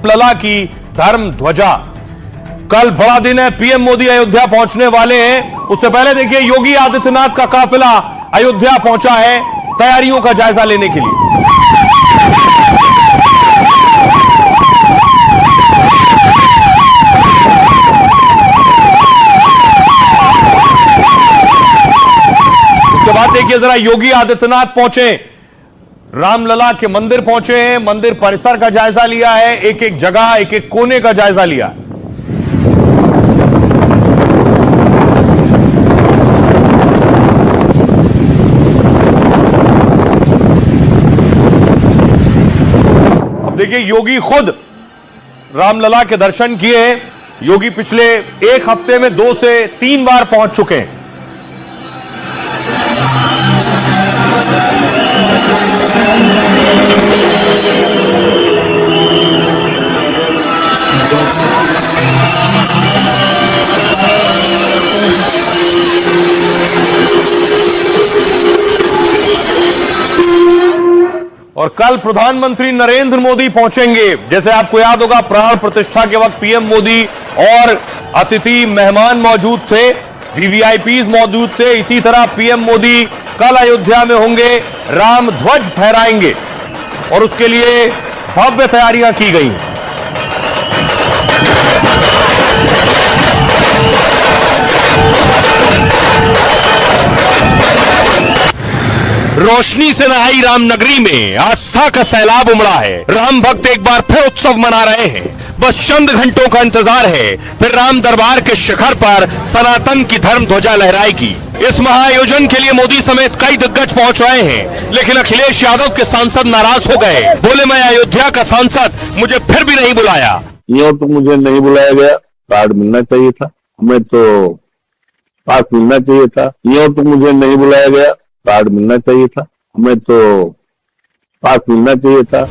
रामलला की धर्म ध्वजा। कल बड़ा दिन है, पीएम मोदी अयोध्या पहुंचने वाले हैं। उससे पहले देखिए योगी आदित्यनाथ का काफिला अयोध्या पहुंचा है तैयारियों का जायजा लेने के लिए। उसके बाद देखिए जरा योगी आदित्यनाथ पहुंचे, रामलला के मंदिर पहुंचे हैं, मंदिर परिसर का जायजा लिया है, एक एक जगह एक एक कोने का जायजा लिया। अब देखिए योगी खुद रामलला के दर्शन किए हैं। योगी पिछले एक हफ्ते में 2 से 3 बार पहुंच चुके हैं। और कल प्रधानमंत्री नरेंद्र मोदी पहुंचेंगे। जैसे आपको याद होगा, प्राण प्रतिष्ठा के वक्त पीएम मोदी और अतिथि मेहमान मौजूद थे, वीवीआईपीज मौजूद थे। इसी तरह पीएम मोदी कल अयोध्या में होंगे, राम ध्वज फहराएंगे और उसके लिए भव्य तैयारियां की गई हैं। रोशनी से नहाई रामनगरी में आस्था का सैलाब उमड़ा है। राम भक्त एक बार फिर उत्सव मना रहे हैं। बस चंद घंटों का इंतजार है, फिर राम दरबार के शिखर पर सनातन की धर्म ध्वजा लहराएगी। इस महाआयोजन के लिए मोदी समेत कई दिग्गज पहुंच रहे हैं, लेकिन अखिलेश यादव के सांसद नाराज हो गए। बोले, मैं अयोध्या का सांसद, मुझे फिर भी नहीं बुलाया। यूं तो मुझे नहीं बुलाया गया, कार्ड मिलना चाहिए था, हमें तो पास मिलना चाहिए था। यूं तो मुझे नहीं बुलाया गया, कार्ड मिलना चाहिए था, हमें तो पास मिलना चाहिए था।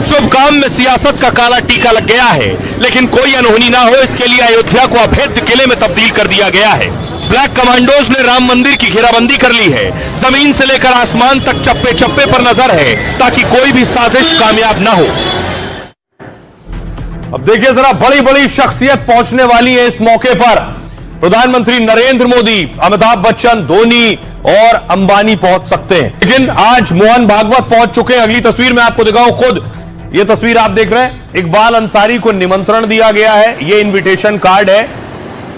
शुभ काम में सियासत का काला टीका लग गया है, लेकिन कोई अनहोनी ना हो इसके लिए अयोध्या को अभेद्य किले में तब्दील कर दिया गया है। ब्लैक कमांडोज ने राम मंदिर की घेराबंदी कर ली है। जमीन से लेकर आसमान तक चप्पे चप्पे पर नजर है, ताकि कोई भी साजिश कामयाब ना हो। अब देखिए जरा बड़ी बड़ी शख्सियत पहुंचने वाली है इस मौके पर। प्रधानमंत्री नरेंद्र मोदी, अमिताभ बच्चन, धोनी और अंबानी पहुंच सकते हैं, लेकिन आज मोहन भागवत पहुंच चुके हैं। अगली तस्वीर में आपको दिखाऊं, खुद ये तस्वीर आप देख रहे हैं। इकबाल अंसारी को निमंत्रण दिया गया है, ये इनविटेशन कार्ड है।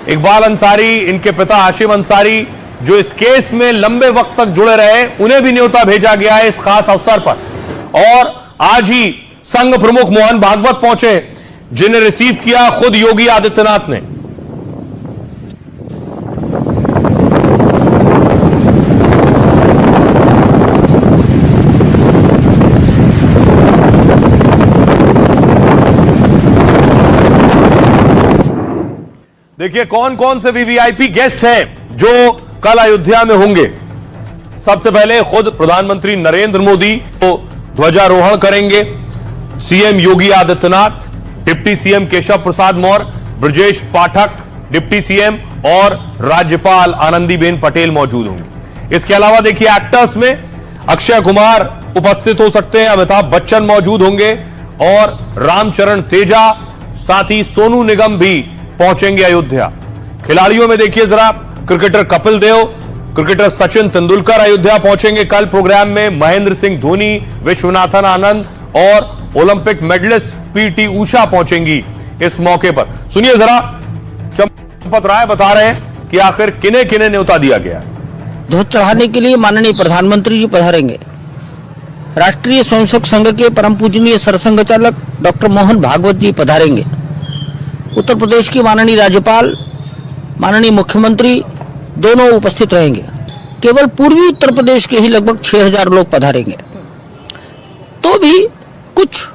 इकबाल अंसारी, इनके पिता हाशिम अंसारी, जो इस केस में लंबे वक्त तक जुड़े रहे, उन्हें भी न्योता भेजा गया है इस खास अवसर पर। और आज ही संघ प्रमुख मोहन भागवत पहुंचे, जिन्हें रिसीव किया खुद योगी आदित्यनाथ ने। देखिए कौन कौन से वीवीआईपी गेस्ट हैं जो कल अयोध्या में होंगे। सबसे पहले खुद प्रधानमंत्री नरेंद्र मोदी तो ध्वजारोहण करेंगे। CM Yogi Adityanath, deputy CM Keshav Prasad Maurya, Brajesh Pathak deputy CM और राज्यपाल आनंदीबेन पटेल मौजूद होंगे। इसके अलावा देखिए एक्टर्स में अक्षय कुमार उपस्थित हो सकते हैं, अमिताभ बच्चन मौजूद होंगे और रामचरण तेजा, साथ ही सोनू निगम भी पहुंचेंगे अयोध्या। खिलाड़ियों में देखिए जरा, क्रिकेटर कपिल देव, क्रिकेटर सचिन तेंदुलकर अयोध्या पहुंचेंगे। कल प्रोग्राम में महेंद्र सिंह धोनी, विश्वनाथन आनंद और ओलंपिक मेडलिस्ट पीटी उषा पहुंचेंगी इस मौके पर। सुनिए जरा, चंपत राय बता रहे हैं कि आखिर किन्हें किन्हें न्योता दिया गया। ध्वज चढ़ाने के लिए माननीय प्रधानमंत्री जी पधारेंगे। राष्ट्रीय स्वयंसेवक संघ के परम पूजनीय सरसंघ चालक डॉक्टर मोहन भागवत जी पधारेंगे। उत्तर प्रदेश की माननीय राज्यपाल, माननीय मुख्यमंत्री दोनों उपस्थित रहेंगे। केवल पूर्वी उत्तर प्रदेश के ही लगभग 6000 लोग पधारेंगे। तो भी कुछ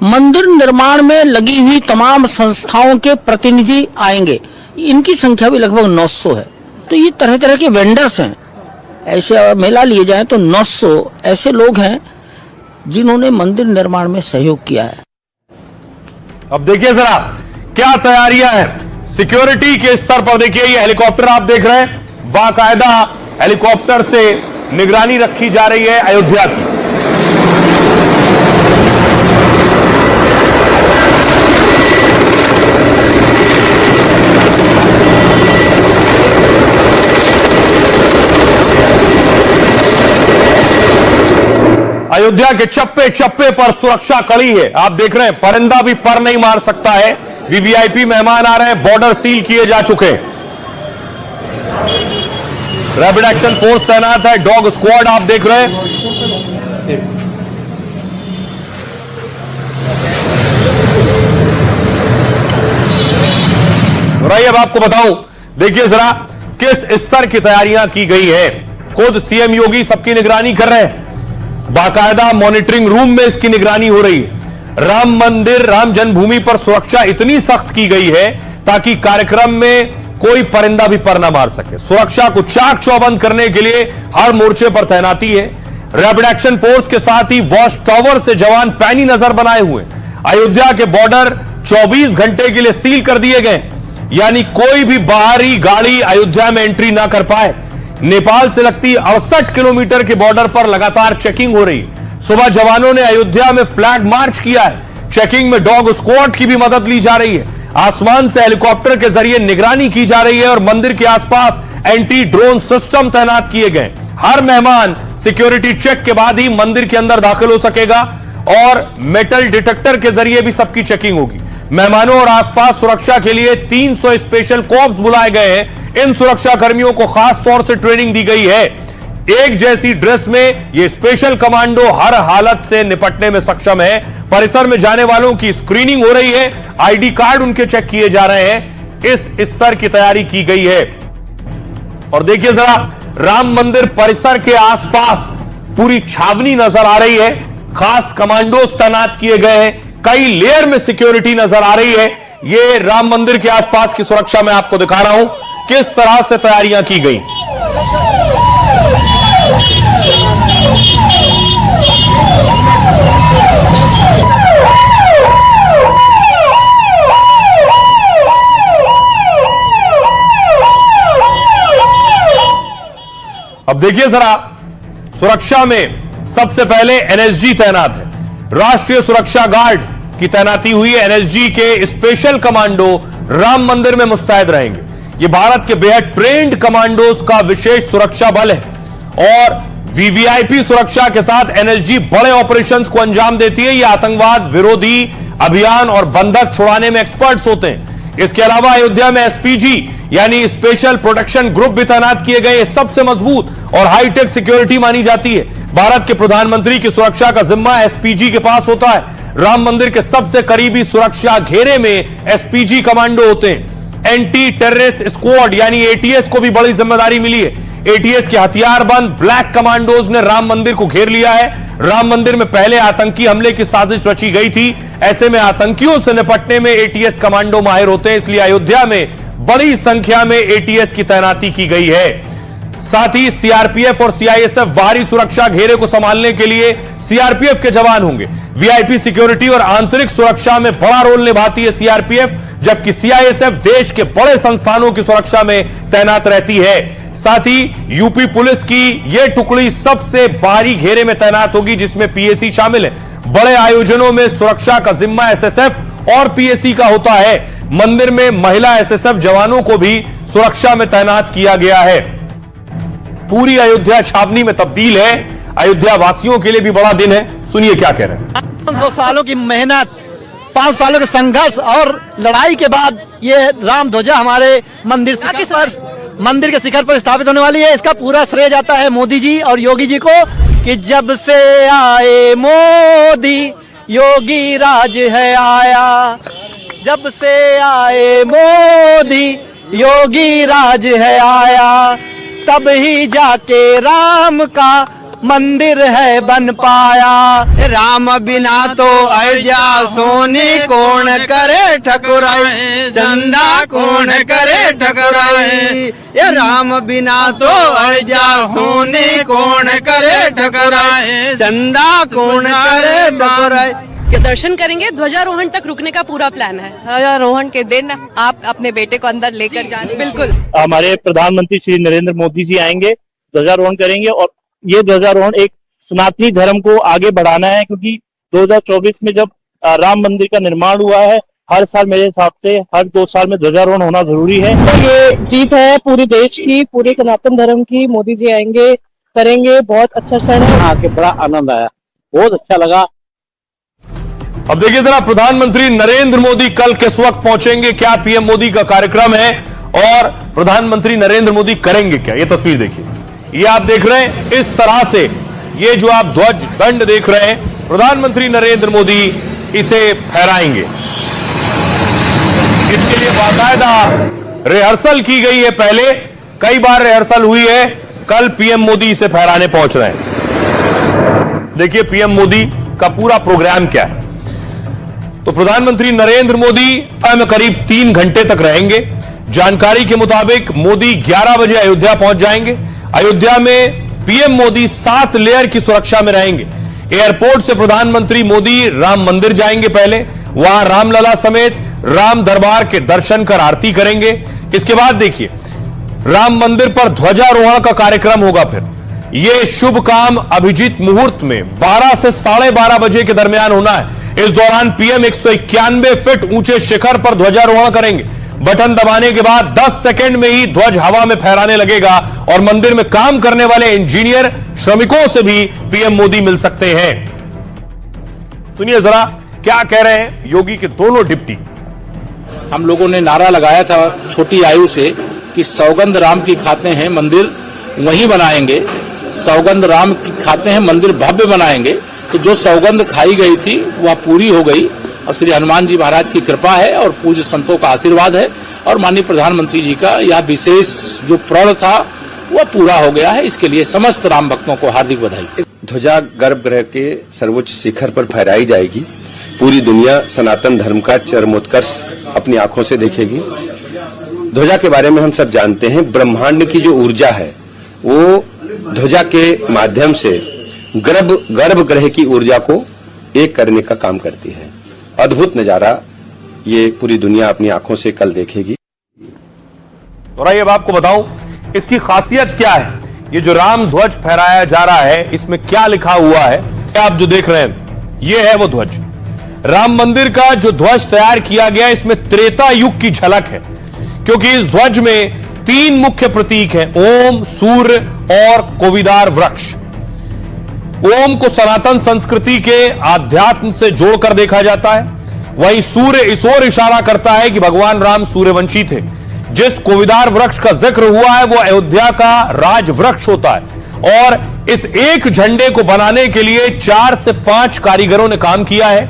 मंदिर निर्माण में लगी हुई तमाम संस्थाओं के प्रतिनिधि आएंगे। इनकी संख्या भी लगभग 900 है। तो ये तरह तरह के वेंडर्स हैं। ऐसे मेला लिए जाए तो 900 ऐसे लोग हैं जिन्होंने मंदिर निर्माण में सहयोग किया है। अब देखिए जरा क्या तैयारियां हैं सिक्योरिटी के स्तर पर। देखिए ये हेलीकॉप्टर आप देख रहे हैं, बाकायदा हेलीकॉप्टर से निगरानी रखी जा रही है अयोध्या की। अयोध्या के चप्पे चप्पे पर सुरक्षा कड़ी है। आप देख रहे हैं, परिंदा भी पर नहीं मार सकता है। वीवीआईपी मेहमान आ रहे हैं, बॉर्डर सील किए जा चुके हैं, रैपिड एक्शन फोर्स तैनात है, डॉग स्क्वाड आप देख रहे हैं। रही अब आपको बताऊं, देखिए जरा किस स्तर की तैयारियां की गई है। खुद सीएम योगी सबकी निगरानी कर रहे हैं, बाकायदा मॉनिटरिंग रूम में इसकी निगरानी हो रही है। राम मंदिर, राम जन्मभूमि पर सुरक्षा इतनी सख्त की गई है ताकि कार्यक्रम में कोई परिंदा भी पर ना मार सके। सुरक्षा को चाक चौबंद करने के लिए हर मोर्चे पर तैनाती है। रैपिड एक्शन फोर्स के साथ ही वॉच टावर से जवान पैनी नजर बनाए हुए। अयोध्या के बॉर्डर 24 घंटे के लिए सील कर दिए गए, यानी कोई भी बाहरी गाड़ी अयोध्या में एंट्री ना कर पाए। नेपाल से लगती 68 किलोमीटर के बॉर्डर पर लगातार चेकिंग हो रही है। सुबह जवानों ने अयोध्या में फ्लैग मार्च किया है। चेकिंग में डॉग स्क्वाड की भी मदद ली जा रही है। आसमान से हेलीकॉप्टर के जरिए निगरानी की जा रही है और मंदिर के आसपास एंटी ड्रोन सिस्टम तैनात किए गए। हर मेहमान सिक्योरिटी चेक के बाद ही मंदिर के अंदर दाखिल हो सकेगा और मेटल डिटेक्टर के जरिए भी सबकी चेकिंग होगी। मेहमानों और आसपास सुरक्षा के लिए 300 स्पेशल कॉर्प्स बुलाए गए हैं। इन सुरक्षा कर्मियों को खास तौर से ट्रेनिंग दी गई है। एक जैसी ड्रेस में ये स्पेशल कमांडो हर हालत से निपटने में सक्षम है। परिसर में जाने वालों की स्क्रीनिंग हो रही है, आईडी कार्ड उनके चेक किए जा रहे हैं। इस स्तर की तैयारी की गई है। और देखिए जरा, राम मंदिर परिसर के आसपास पूरी छावनी नजर आ रही है। खास कमांडोज तैनात किए गए हैं, कई लेयर में सिक्योरिटी नजर आ रही है। ये राम मंदिर के आसपास की सुरक्षा मैं आपको दिखा रहा हूं किस तरह से तैयारियां की गई। अब देखिए जरा, सुरक्षा में सबसे पहले एनएसजी तैनात है। राष्ट्रीय सुरक्षा गार्ड की तैनाती हुई है। एनएसजी के स्पेशल कमांडो राम मंदिर में मुस्तैद रहेंगे। यह भारत के बेहद ट्रेंड कमांडोज का विशेष सुरक्षा बल है और वीवीआईपी सुरक्षा के साथ एनएसजी बड़े ऑपरेशंस को अंजाम देती है। यह आतंकवाद विरोधी अभियान और बंधक छुड़ाने में एक्सपर्ट्स होते हैं। इसके अलावा अयोध्या में एसपीजी यानी स्पेशल प्रोटेक्शन ग्रुप भी तैनात किए गए। सबसे मजबूत और हाईटेक सिक्योरिटी मानी जाती है। भारत के प्रधानमंत्री की सुरक्षा का जिम्मा एसपीजी के पास होता है। राम मंदिर के सबसे करीबी सुरक्षा घेरे में एसपीजी कमांडो होते हैं। एंटी टेररिस्ट स्क्वाड यानी एटीएस को भी बड़ी जिम्मेदारी मिली है। एटीएस के हथियारबंद ब्लैक कमांडोज ने राम मंदिर को घेर लिया है। राम मंदिर में पहले आतंकी हमले की साजिश रची गई थी। ऐसे में आतंकियों से निपटने में एटीएस कमांडो माहिर होते हैं, इसलिए अयोध्या में बड़ी संख्या में एटीएस की तैनाती की गई है। साथ ही सीआरपीएफ और सीआईएसएफ बाहरी सुरक्षा घेरे को संभालने के लिए सीआरपीएफ के जवान होंगे। वीआईपी सिक्योरिटी और आंतरिक सुरक्षा में बड़ा रोल निभाती है सीआरपीएफ, जबकि सीआईएसएफ देश के बड़े संस्थानों की सुरक्षा में तैनात रहती है। साथ ही यूपी पुलिस की यह टुकड़ी सबसे बाहरी घेरे में तैनात होगी, जिसमें पीएसी शामिल है। बड़े आयोजनों में सुरक्षा का जिम्मा एसएसएफ और पीएसी का होता है। मंदिर में महिला एसएसएफ जवानों को भी सुरक्षा में तैनात किया गया है। पूरी अयोध्या छावनी में तब्दील है। अयोध्या वासियों के लिए भी बड़ा दिन है। सुनिए क्या कह रहे हैं। 500 सालों की मेहनत, 5 सालों के संघर्ष और लड़ाई के बाद ये राम ध्वजा हमारे मंदिर के शिखर पर स्थापित होने वाली है। इसका पूरा श्रेय जाता है मोदी जी और योगी जी को, कि जब से आए मोदी योगी राज है आया। जब से आए मोदी योगी राज है आया, तब ही जाके राम का मंदिर है बन पाया। राम बिना तो अयोध्या सोने कौन करे ठकुराई, चंदा कौन करे ठकुराई। ये राम बिना तो अयोध्या सोने कौन करे ठकुराई, चंदा कौन करे ठकुराई। के दर्शन करेंगे। ध्वजारोहण तक रुकने का पूरा प्लान है। ध्वजारोहण के दिन आप अपने बेटे को अंदर लेकर जाएंगे। बिल्कुल, हमारे प्रधानमंत्री श्री नरेंद्र मोदी जी आएंगे, ध्वजारोहण करेंगे और ये ध्वजारोहण एक सनातनी धर्म को आगे बढ़ाना है, क्योंकि 2024 में जब राम मंदिर का निर्माण हुआ है, हर साल मेरे हिसाब से हर 2 साल में ध्वजारोहण होना जरूरी है। तो ये जीत है पूरे देश की, पूरे सनातन धर्म की। मोदी जी आएंगे, करेंगे, बहुत अच्छा क्षण है। आके बड़ा आनंद आया। बहुत अच्छा लगा। अब देखिए जरा प्रधानमंत्री नरेंद्र मोदी कल किस वक्त पहुंचेंगे, क्या पीएम मोदी का कार्यक्रम है और प्रधानमंत्री नरेंद्र मोदी करेंगे क्या, ये तस्वीर देखिए। ये आप देख रहे हैं इस तरह से, ये जो आप ध्वज दंड देख रहे हैं, प्रधानमंत्री नरेंद्र मोदी इसे फहराएंगे। इसके लिए बाकायदा रिहर्सल की गई है, पहले कई बार रिहर्सल हुई है, कल पीएम मोदी इसे फहराने पहुंच रहे हैं। देखिए पीएम मोदी का पूरा प्रोग्राम क्या है। तो प्रधानमंत्री नरेंद्र मोदी में करीब 3 घंटे तक रहेंगे। जानकारी के मुताबिक मोदी 11 बजे अयोध्या पहुंच जाएंगे। अयोध्या में पीएम मोदी 7 लेयर की सुरक्षा में रहेंगे। एयरपोर्ट से प्रधानमंत्री मोदी राम मंदिर जाएंगे, पहले वहां रामलला समेत राम दरबार के दर्शन कर आरती करेंगे। इसके बाद देखिए राम मंदिर पर ध्वजारोहण का कार्यक्रम होगा। फिर यह शुभ काम अभिजीत मुहूर्त में 12 से 12:30 बजे के दरमियान होना है। इस दौरान पीएम 191 फीट ऊंचे शिखर पर ध्वजारोहण करेंगे। बटन दबाने के बाद 10 सेकंड में ही ध्वज हवा में फहराने लगेगा और मंदिर में काम करने वाले इंजीनियर श्रमिकों से भी पीएम मोदी मिल सकते हैं। सुनिए जरा क्या कह रहे हैं योगी के दोनों डिप्टी। हम लोगों ने नारा लगाया था छोटी आयु से कि सौगंध राम की खाते हैं मंदिर वहीं बनाएंगे, सौगंध राम की खाते हैं मंदिर भव्य बनाएंगे। तो जो सौगंध खाई गई थी वह पूरी हो गई और श्री हनुमान जी महाराज की कृपा है और पूज्य संतों का आशीर्वाद है और माननीय प्रधानमंत्री जी का यह विशेष जो प्रण था वह पूरा हो गया है। इसके लिए समस्त राम भक्तों को हार्दिक बधाई। ध्वजा गर्भगृह के सर्वोच्च शिखर पर फहराई जाएगी। पूरी दुनिया सनातन धर्म का चरमोत्कर्ष अपनी आंखों से देखेगी। ध्वजा के बारे में हम सब जानते हैं, ब्रह्मांड की जो ऊर्जा है वो ध्वजा के माध्यम से गर्भगृह की ऊर्जा को एक करने का काम करती है। अद्भुत नजारा ये पूरी दुनिया अपनी आंखों से कल देखेगी। और आइए अब आपको बताऊं इसकी खासियत क्या है। ये जो राम ध्वज फहराया जा रहा है इसमें क्या लिखा हुआ है, आप जो देख रहे हैं ये है वो ध्वज। राम मंदिर का जो ध्वज तैयार किया गया इसमें त्रेता युग की झलक है, क्योंकि इस ध्वज में 3 मुख्य प्रतीक हैं, ओम, सूर्य और कोविदार वृक्ष। ओम को सनातन संस्कृति के आध्यात्म से जोड़कर देखा जाता है, वहीं सूर्य इस ओर इशारा करता है कि भगवान राम सूर्यवंशी थे। जिस कोविदार वृक्ष का जिक्र हुआ है वो अयोध्या का राज वृक्ष होता है और इस एक झंडे को बनाने के लिए 4 से 5 कारीगरों ने काम किया है।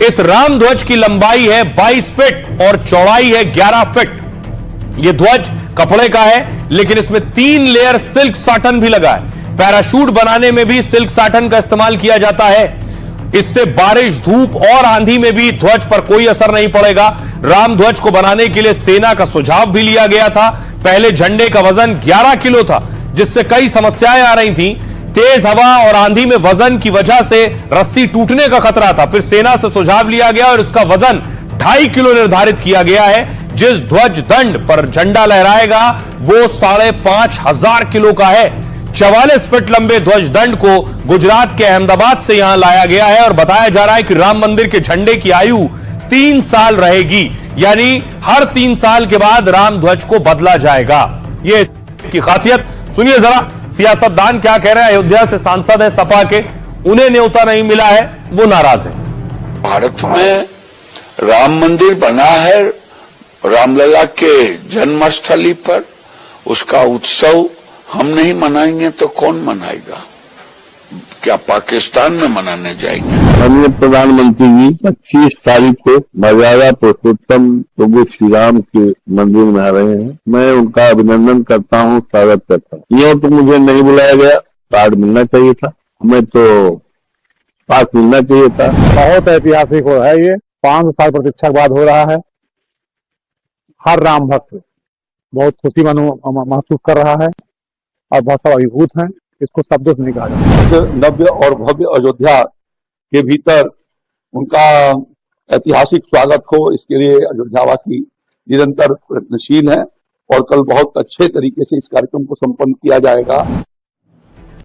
इस राम ध्वज की लंबाई है 22 फीट और चौड़ाई है 11 फीट। यह ध्वज कपड़े का है लेकिन इसमें 3 लेयर सिल्क साटन भी लगा है। पैराशूट बनाने में भी सिल्क साटन का इस्तेमाल किया जाता है। इससे बारिश, धूप और आंधी में भी ध्वज पर कोई असर नहीं पड़ेगा। राम ध्वज को बनाने के लिए सेना का सुझाव भी लिया गया था। पहले झंडे का वजन 11 किलो था, जिससे कई समस्याएं आ रही थी। तेज हवा और आंधी में वजन की वजह से रस्सी टूटने का खतरा था। फिर सेना से सुझाव लिया गया और इसका वजन 2.5 किलो निर्धारित किया गया है। जिस ध्वज दंड पर झंडा लहराएगा वो 5,500 किलो का है। 44 फीट लंबे ध्वज दंड को गुजरात के अहमदाबाद से यहां लाया गया है और बताया जा रहा है कि राम मंदिर के झंडे की आयु 3 साल रहेगी, यानी हर 3 साल के बाद राम ध्वज को बदला जाएगा। ये इसकी खासियत। सुनिए जरा सियासतदान क्या कह रहे हैं। अयोध्या से सांसद है सपा के, उन्हें न्योता नहीं मिला है, वो नाराज है। भारत में राम मंदिर बना है रामलला के जन्मस्थली पर, उसका उत्सव हम नहीं मनाएंगे तो कौन मनाएगा? क्या पाकिस्तान में मनाने जाएंगे? माननीय प्रधानमंत्री जी 25 तारीख को मर्यादा पुरुषोत्तम प्रभु श्री राम के मंदिर में आ रहे हैं। मैं उनका अभिनंदन करता हूँ, स्वागत करता हूँ। यूँ तो मुझे नहीं बुलाया गया, कार्ड मिलना चाहिए था, हमें तो पास मिलना चाहिए था। बहुत ऐतिहासिक हो है ये, 5 साल प्रतीक्षा के बाद हो रहा है। हर राम भक्त बहुत खुशी महसूस कर रहा है और बहुत सब अभिभूत हैं, इसको शब्दों से नहीं कहा जाता। नव्य और भव्य अयोध्या के भीतर उनका ऐतिहासिक स्वागत हो, इसके लिए अयोध्यावासी निरंतर प्रयत्नशील हैं और कल बहुत अच्छे तरीके से इस कार्यक्रम को संपन्न किया जाएगा।